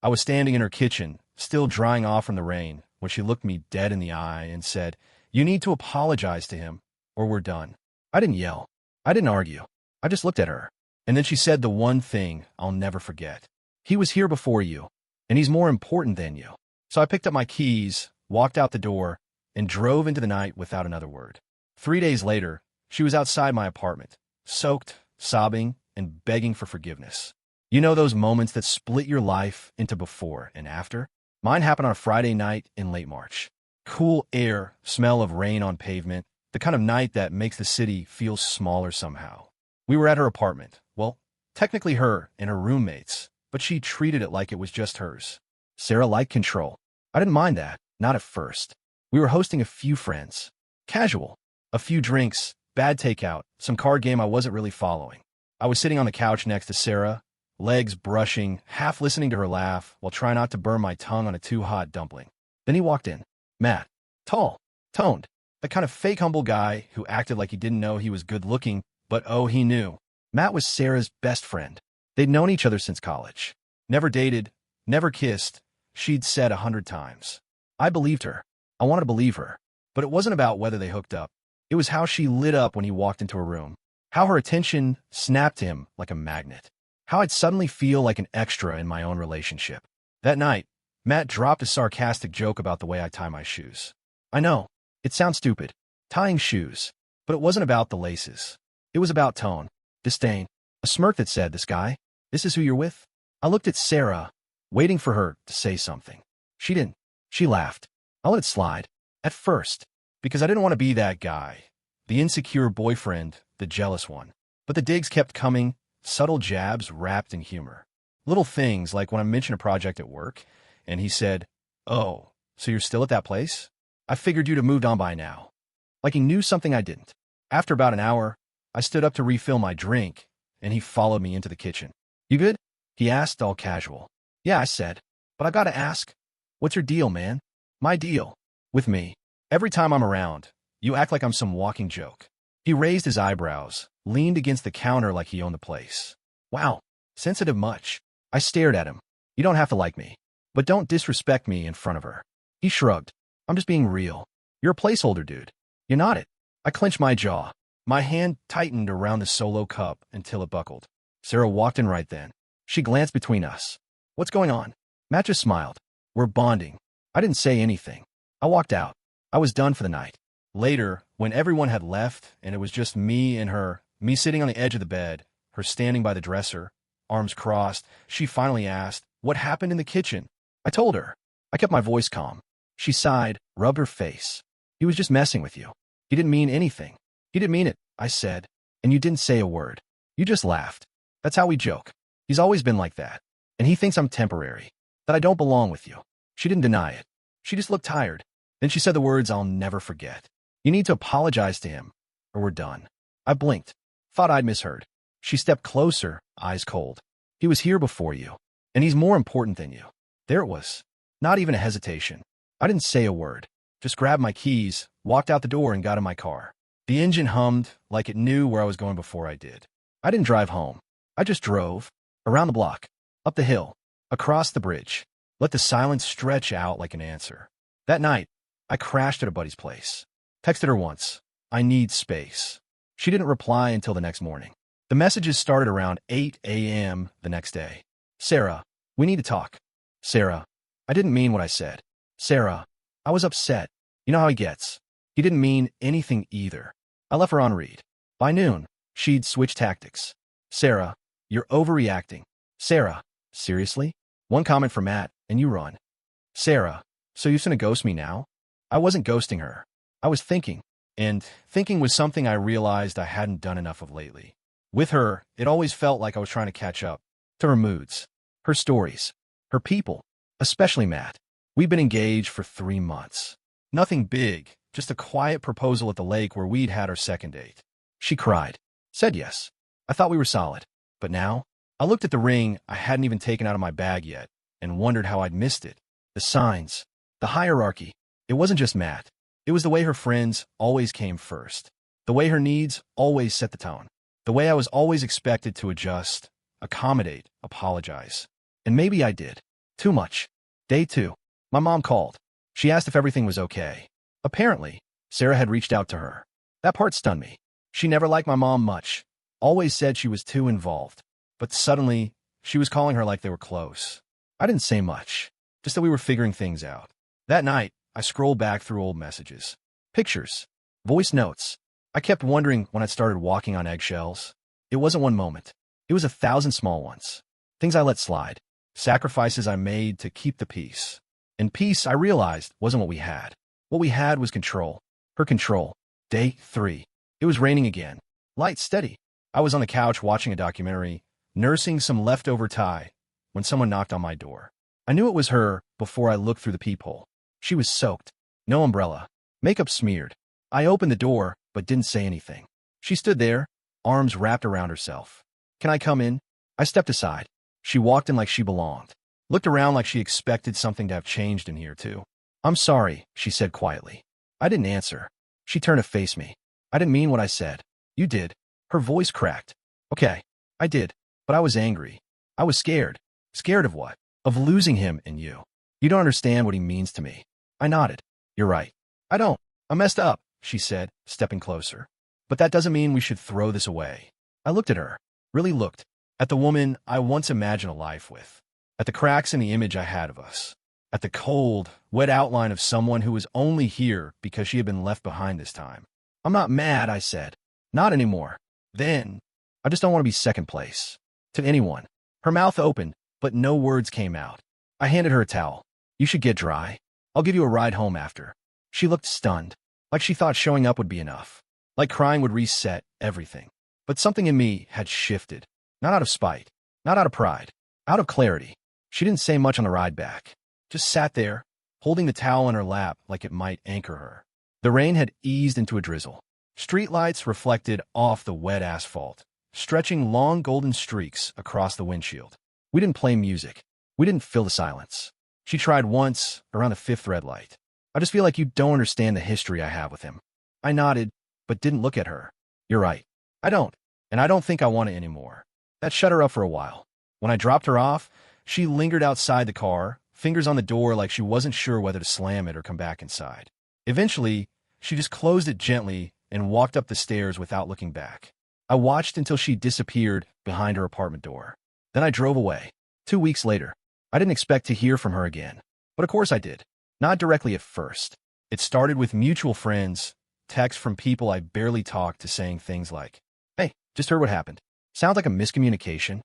I was standing in her kitchen, still drying off from the rain, when she looked me dead in the eye and said, "You need to apologize to him, or we're done." I didn't yell. I didn't argue. I just looked at her. And then she said the one thing I'll never forget. "He was here before you, and he's more important than you." So I picked up my keys, walked out the door, and drove into the night without another word. 3 days later, she was outside my apartment, soaked, sobbing, and begging for forgiveness. You know those moments that split your life into before and after? Mine happened on a Friday night in late March. Cool air, smell of rain on pavement, the kind of night that makes the city feel smaller somehow. We were at her apartment. Well, technically her and her roommates, but she treated it like it was just hers. Sarah liked control. I didn't mind that, not at first. We were hosting a few friends. Casual. A few drinks, bad takeout, some card game I wasn't really following. I was sitting on the couch next to Sarah, legs brushing, half listening to her laugh while trying not to burn my tongue on a too-hot dumpling. Then he walked in. Matt. Tall. Toned. The kind of fake humble guy who acted like he didn't know he was good-looking, but oh, he knew. Matt was Sarah's best friend. They'd known each other since college. Never dated, never kissed, she'd said 100 times. I believed her. I wanted to believe her. But it wasn't about whether they hooked up. It was how she lit up when he walked into her room. How her attention snapped to him like a magnet. How I'd suddenly feel like an extra in my own relationship. That night, Matt dropped a sarcastic joke about the way I tie my shoes. I know, it sounds stupid. Tying shoes. But it wasn't about the laces. It was about tone. Disdain. A smirk that said, "This guy? This is who you're with?" I looked at Sarah, waiting for her to say something. She didn't. She laughed. I let it slide. At first. Because I didn't want to be that guy. The insecure boyfriend, the jealous one. But the digs kept coming, subtle jabs wrapped in humor. Little things like when I mentioned a project at work, and he said, "Oh, so you're still at that place? I figured you'd have moved on by now." Like he knew something I didn't. After about an hour, I stood up to refill my drink, and he followed me into the kitchen. "You good?" he asked, all casual. "Yeah," I said. "But I gotta ask, what's your deal, man?" "My deal? With me. Every time I'm around, you act like I'm some walking joke." He raised his eyebrows, leaned against the counter like he owned the place. "Wow, sensitive much?" I stared at him. "You don't have to like me, but don't disrespect me in front of her." He shrugged. "I'm just being real. You're a placeholder, dude." "You're not it." I clenched my jaw. My hand tightened around the solo cup until it buckled. Sarah walked in right then. She glanced between us. "What's going on?" Matt just smiled. "We're bonding." I didn't say anything. I walked out. I was done for the night. Later, when everyone had left and it was just me and her, me sitting on the edge of the bed, her standing by the dresser, arms crossed, she finally asked, "What happened in the kitchen?" I told her. I kept my voice calm. She sighed, rubbed her face. "He was just messing with you. He didn't mean anything." "He didn't mean it," I said, "and you didn't say a word. You just laughed. That's how we joke. He's always been like that. And he thinks I'm temporary, that I don't belong with you." She didn't deny it. She just looked tired. Then she said the words I'll never forget. "You need to apologize to him, or we're done." I blinked, thought I'd misheard. She stepped closer, eyes cold. "He was here before you, and he's more important than you." There it was. Not even a hesitation. I didn't say a word. Just grabbed my keys, walked out the door, and got in my car. The engine hummed like it knew where I was going before I did. I didn't drive home. I just drove. Around the block. Up the hill. Across the bridge. Let the silence stretch out like an answer. That night, I crashed at a buddy's place. Texted her once. "I need space." She didn't reply until the next morning. The messages started around 8 a.m. the next day. "Sarah, we need to talk." "Sarah, I didn't mean what I said." "Sarah, I was upset. You know how he gets." He didn't mean anything either. I left her on read. By noon, she'd switched tactics. "Sarah, you're overreacting." "Sarah, seriously?" One comment from Matt, and you run. "Sarah, so you're gonna ghost me now?" I wasn't ghosting her. I was thinking. And thinking was something I realized I hadn't done enough of lately. With her, it always felt like I was trying to catch up. To her moods. Her stories. Her people. Especially Matt. We'd been engaged for 3 months. Nothing big, just a quiet proposal at the lake where we'd had our second date. She cried. Said yes. I thought we were solid. But now, I looked at the ring I hadn't even taken out of my bag yet, and wondered how I'd missed it. The signs. The hierarchy. It wasn't just Matt. It was the way her friends always came first. The way her needs always set the tone. The way I was always expected to adjust, accommodate, apologize. And maybe I did. Too much. Day 2. My mom called. She asked if everything was okay. Apparently, Sarah had reached out to her. That part stunned me. She never liked my mom much. Always said she was too involved. But suddenly, she was calling her like they were close. I didn't say much, just that we were figuring things out. That night, I scrolled back through old messages. Pictures. Voice notes. I kept wondering when I'd started walking on eggshells. It wasn't one moment. It was 1,000 small ones. Things I let slide. Sacrifices I made to keep the peace. And peace, I realized, wasn't what we had. What we had was control. Her control. Day 3. It was raining again. Light steady. I was on the couch watching a documentary, nursing some leftover Thai, when someone knocked on my door. I knew it was her before I looked through the peephole. She was soaked. No umbrella. Makeup smeared. I opened the door, but didn't say anything. She stood there, arms wrapped around herself. Can I come in? I stepped aside. She walked in like she belonged. Looked around like she expected something to have changed in here, too. I'm sorry, she said quietly. I didn't answer. She turned to face me. I didn't mean what I said. You did. Her voice cracked. Okay, I did. But I was angry. I was scared. Scared of what? Of losing him and you. You don't understand what he means to me. I nodded. You're right. I don't. I messed up, she said, stepping closer. But that doesn't mean we should throw this away. I looked at her. Really looked. At the woman I once imagined a life with. At the cracks in the image I had of us. At the cold, wet outline of someone who was only here because she had been left behind this time. I'm not mad, I said. Not anymore. Then, I just don't want to be second place. To anyone. Her mouth opened, but no words came out. I handed her a towel. You should get dry. I'll give you a ride home after. She looked stunned. Like she thought showing up would be enough. Like crying would reset everything. But something in me had shifted. Not out of spite. Not out of pride. Out of clarity. She didn't say much on the ride back. Just sat there, holding the towel in her lap like it might anchor her. The rain had eased into a drizzle. Streetlights reflected off the wet asphalt, stretching long golden streaks across the windshield. We didn't play music. We didn't fill the silence. She tried once, around the 5th red light. I just feel like you don't understand the history I have with him. I nodded, but didn't look at her. You're right. I don't. And I don't think I want it anymore. That shut her up for a while. When I dropped her off, she lingered outside the car, fingers on the door like she wasn't sure whether to slam it or come back inside. Eventually, she just closed it gently and walked up the stairs without looking back. I watched until she disappeared behind her apartment door. Then I drove away. 2 weeks later, I didn't expect to hear from her again. But of course I did. Not directly at first. It started with mutual friends, texts from people I barely talked to saying things like, "Hey, just heard what happened. Sounds like a miscommunication.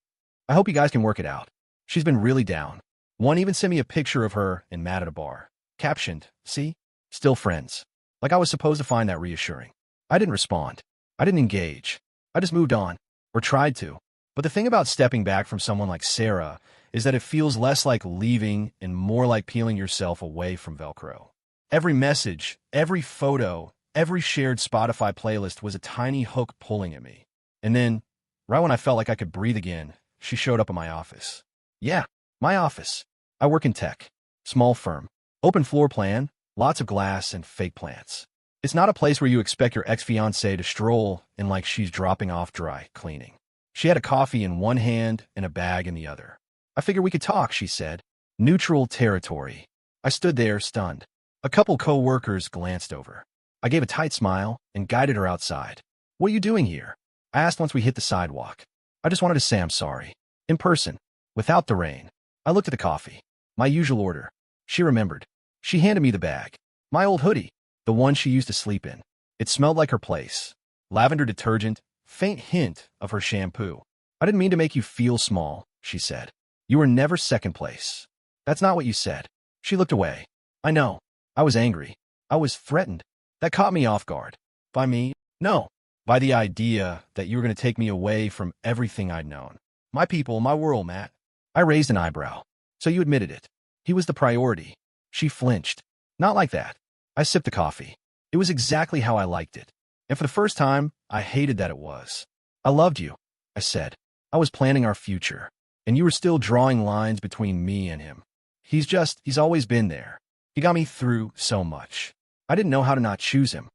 I hope you guys can work it out. She's been really down." One even sent me a picture of her and Matt at a bar. Captioned, "See? Still friends." Like I was supposed to find that reassuring. I didn't respond. I didn't engage. I just moved on. Or tried to. But the thing about stepping back from someone like Sarah is that it feels less like leaving and more like peeling yourself away from Velcro. Every message, every photo, every shared Spotify playlist was a tiny hook pulling at me. And then, right when I felt like I could breathe again, she showed up at my office. Yeah, my office. I work in tech. Small firm. Open floor plan, lots of glass and fake plants. It's not a place where you expect your ex-fiancée to stroll in like she's dropping off dry cleaning. She had a coffee in one hand and a bag in the other. I figured we could talk, she said. Neutral territory. I stood there, stunned. A couple co-workers glanced over. I gave a tight smile and guided her outside. "What are you doing here?" I asked once we hit the sidewalk. I just wanted to say I'm sorry. In person. Without the rain. I looked at the coffee. My usual order. She remembered. She handed me the bag. My old hoodie. The one she used to sleep in. It smelled like her place. Lavender detergent. Faint hint of her shampoo. "I didn't mean to make you feel small," she said. "You were never second place." "That's not what you said." She looked away. I know. I was angry. I was threatened. That caught me off guard. By me? No. By the idea that you were going to take me away from everything I'd known. My people, my world, Matt. I raised an eyebrow. So you admitted it. He was the priority. She flinched. Not like that. I sipped the coffee. It was exactly how I liked it. And for the first time, I hated that it was. "I loved you," I said. "I was planning our future. And you were still drawing lines between me and him. He's always been there. He got me through so much. I didn't know how to not choose him."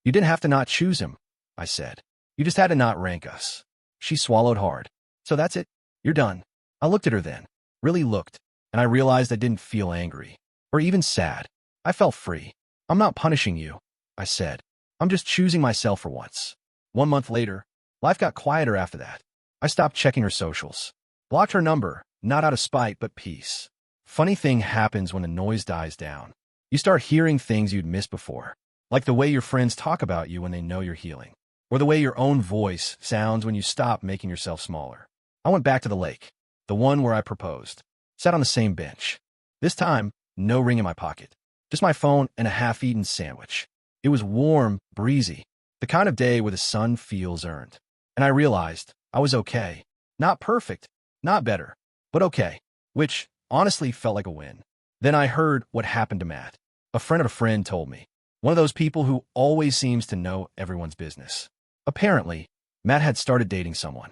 "You didn't have to not choose him," I said. "You just had to not rank us." She swallowed hard. "So that's it? You're done?" I looked at her then. Really looked. and I realized I didn't feel angry or even sad. I felt free. I'm not punishing you, I said. I'm just choosing myself for once. 1 month later, life got quieter after that. I stopped checking her socials. Blocked her number, not out of spite, but peace. Funny thing happens when the noise dies down. You start hearing things you'd missed before, like the way your friends talk about you when they know you're healing, or the way your own voice sounds when you stop making yourself smaller. I went back to the lake, the one where I proposed. Sat on the same bench. This time, no ring in my pocket. Just my phone and a half-eaten sandwich. It was warm, breezy, the kind of day where the sun feels earned. And I realized I was okay. Not perfect, not better, but okay, which honestly felt like a win. Then I heard what happened to Matt. A friend of a friend told me. One of those people who always seems to know everyone's business. Apparently, Matt had started dating someone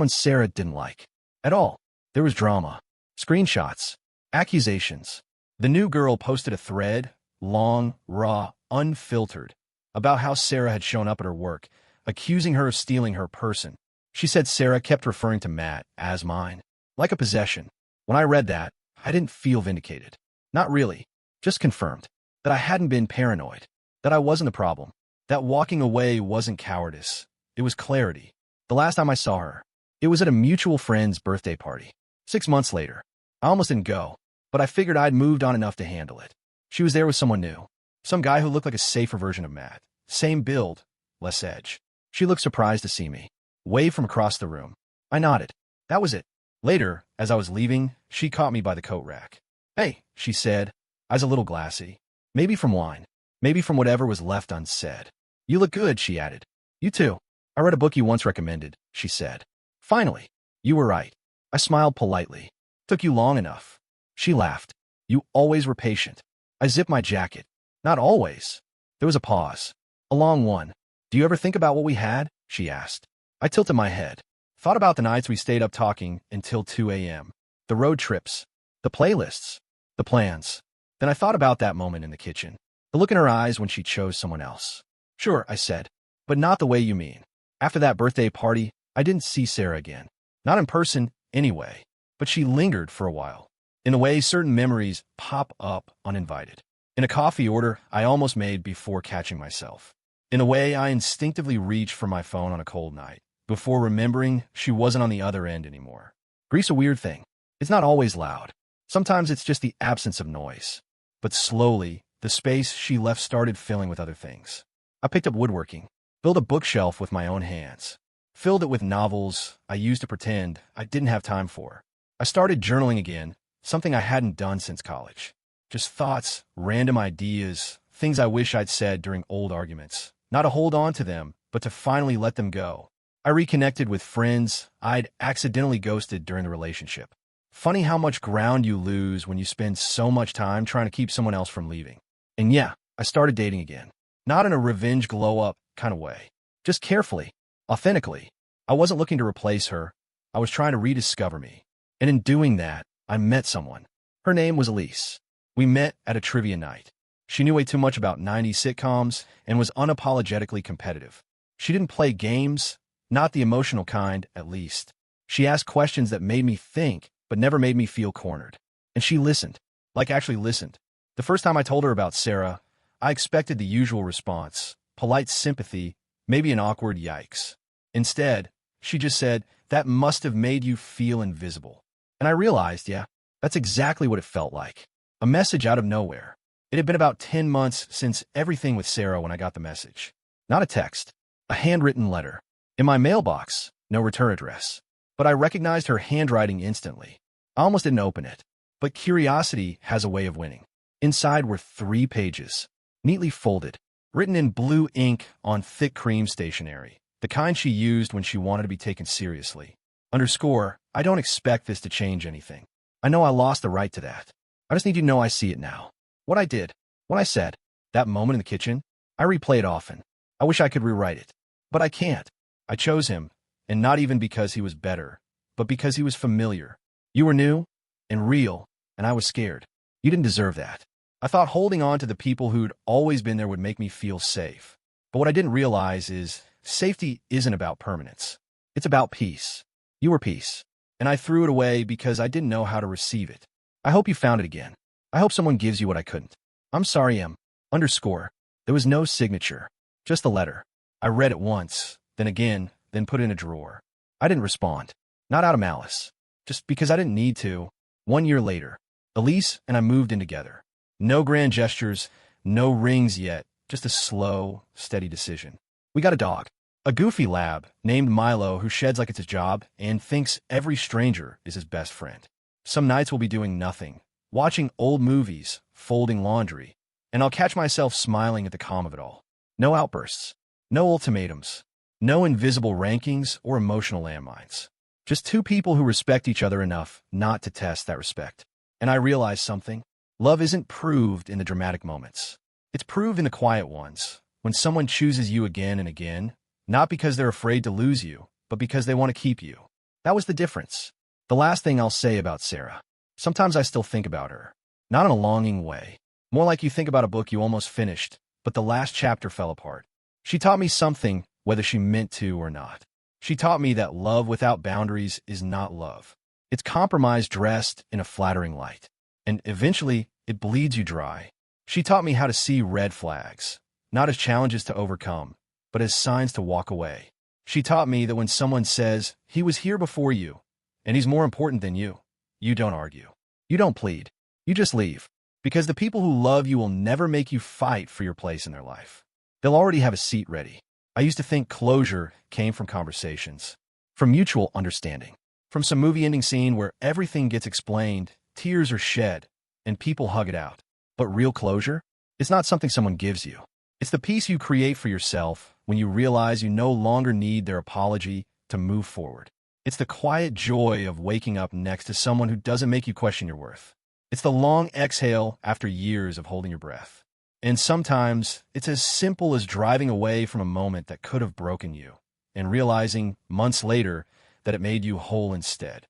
Sarah didn't like. At all. There was drama. Screenshots. Accusations. The new girl posted a thread, long, raw, unfiltered, about how Sarah had shown up at her work, accusing her of stealing her person. She said Sarah kept referring to Matt as mine, like a possession. When I read that, I didn't feel vindicated. Not really. Just confirmed that I hadn't been paranoid, that I wasn't the problem, that walking away wasn't cowardice. It was clarity. The last time I saw her, it was at a mutual friend's birthday party. 6 months later. I almost didn't go, but I figured I'd moved on enough to handle it. She was there with someone new. Some guy who looked like a safer version of Matt. Same build, less edge. She looked surprised to see me. Waved from across the room. I nodded. That was it. Later, as I was leaving, she caught me by the coat rack. Hey, she said, eyes a little glassy. Maybe from wine. Maybe from whatever was left unsaid. You look good, she added. You too. I read a book you once recommended, she said. Finally. You were right. I smiled politely. Took you long enough. She laughed. You always were patient. I zipped my jacket. Not always. There was a pause. A long one. Do you ever think about what we had? She asked. I tilted my head. Thought about the nights we stayed up talking until 2 a.m. The road trips. The playlists. The plans. Then I thought about that moment in the kitchen. The look in her eyes when she chose someone else. Sure, I said. But not the way you mean. After that birthday party, I didn't see Sarah again. Not in person, anyway. But she lingered for a while. In a way, certain memories pop up uninvited. In a coffee order I almost made before catching myself. In a way, I instinctively reached for my phone on a cold night, before remembering she wasn't on the other end anymore. Grief's a weird thing. It's not always loud. Sometimes it's just the absence of noise. But slowly, the space she left started filling with other things. I picked up woodworking, built a bookshelf with my own hands, filled it with novels I used to pretend I didn't have time for. I started journaling again, something I hadn't done since college. Just thoughts, random ideas, things I wish I'd said during old arguments. Not to hold on to them, but to finally let them go. I reconnected with friends I'd accidentally ghosted during the relationship. Funny how much ground you lose when you spend so much time trying to keep someone else from leaving. And yeah, I started dating again. Not in a revenge glow-up kind of way. Just carefully, authentically. I wasn't looking to replace her. I was trying to rediscover me. And in doing that, I met someone. Her name was Elise. We met at a trivia night. She knew way too much about 90s sitcoms and was unapologetically competitive. She didn't play games, not the emotional kind, at least. She asked questions that made me think, but never made me feel cornered. And she listened. Like actually listened. The first time I told her about Sarah, I expected the usual response. Polite sympathy, maybe an awkward yikes. Instead, she just said, that must have made you feel invisible. And I realized, yeah, that's exactly what it felt like. A message out of nowhere. It had been about 10 months since everything with Sarah when I got the message. Not a text. A handwritten letter. In my mailbox, no return address. But I recognized her handwriting instantly. I almost didn't open it. But curiosity has a way of winning. Inside were 3 pages. Neatly folded. Written in blue ink on thick cream stationery. The kind she used when she wanted to be taken seriously. Underscore, I don't expect this to change anything. I know I lost the right to that. I just need you to know I see it now. What I did, what I said, that moment in the kitchen, I replay it often. I wish I could rewrite it. But I can't. I chose him, and not even because he was better, but because he was familiar. You were new and real, and I was scared. You didn't deserve that. I thought holding on to the people who'd always been there would make me feel safe. But what I didn't realize is safety isn't about permanence. It's about peace. You were peace. And I threw it away because I didn't know how to receive it. I hope you found it again. I hope someone gives you what I couldn't. I'm sorry, M. Underscore. There was no signature. Just a letter. I read it once, then again, then put it in a drawer. I didn't respond. Not out of malice. Just because I didn't need to. 1 year later, Elise and I moved in together. No grand gestures, no rings yet, just a slow, steady decision. We got a dog. A goofy lab named Milo who sheds like it's his job and thinks every stranger is his best friend. Some nights we'll be doing nothing, watching old movies, folding laundry, and I'll catch myself smiling at the calm of it all. No outbursts, no ultimatums, no invisible rankings or emotional landmines. Just two people who respect each other enough not to test that respect. And I realized something. Love isn't proved in the dramatic moments. It's proved in the quiet ones, when someone chooses you again and again, not because they're afraid to lose you, but because they want to keep you. That was the difference. The last thing I'll say about Sarah. Sometimes I still think about her. Not in a longing way. More like you think about a book you almost finished, but the last chapter fell apart. She taught me something, whether she meant to or not. She taught me that love without boundaries is not love. It's compromise dressed in a flattering light. And eventually, it bleeds you dry. She taught me how to see red flags, not as challenges to overcome, but as signs to walk away. She taught me that when someone says, he was here before you, and he's more important than you don't argue. You don't plead. You just leave. Because the people who love you will never make you fight for your place in their life. They'll already have a seat ready. I used to think closure came from conversations, from mutual understanding, from some movie-ending scene where everything gets explained, tears are shed, and people hug it out. But real closure? It's not something someone gives you. It's the peace you create for yourself when you realize you no longer need their apology to move forward. It's the quiet joy of waking up next to someone who doesn't make you question your worth. It's the long exhale after years of holding your breath. And sometimes it's as simple as driving away from a moment that could have broken you and realizing months later that it made you whole instead.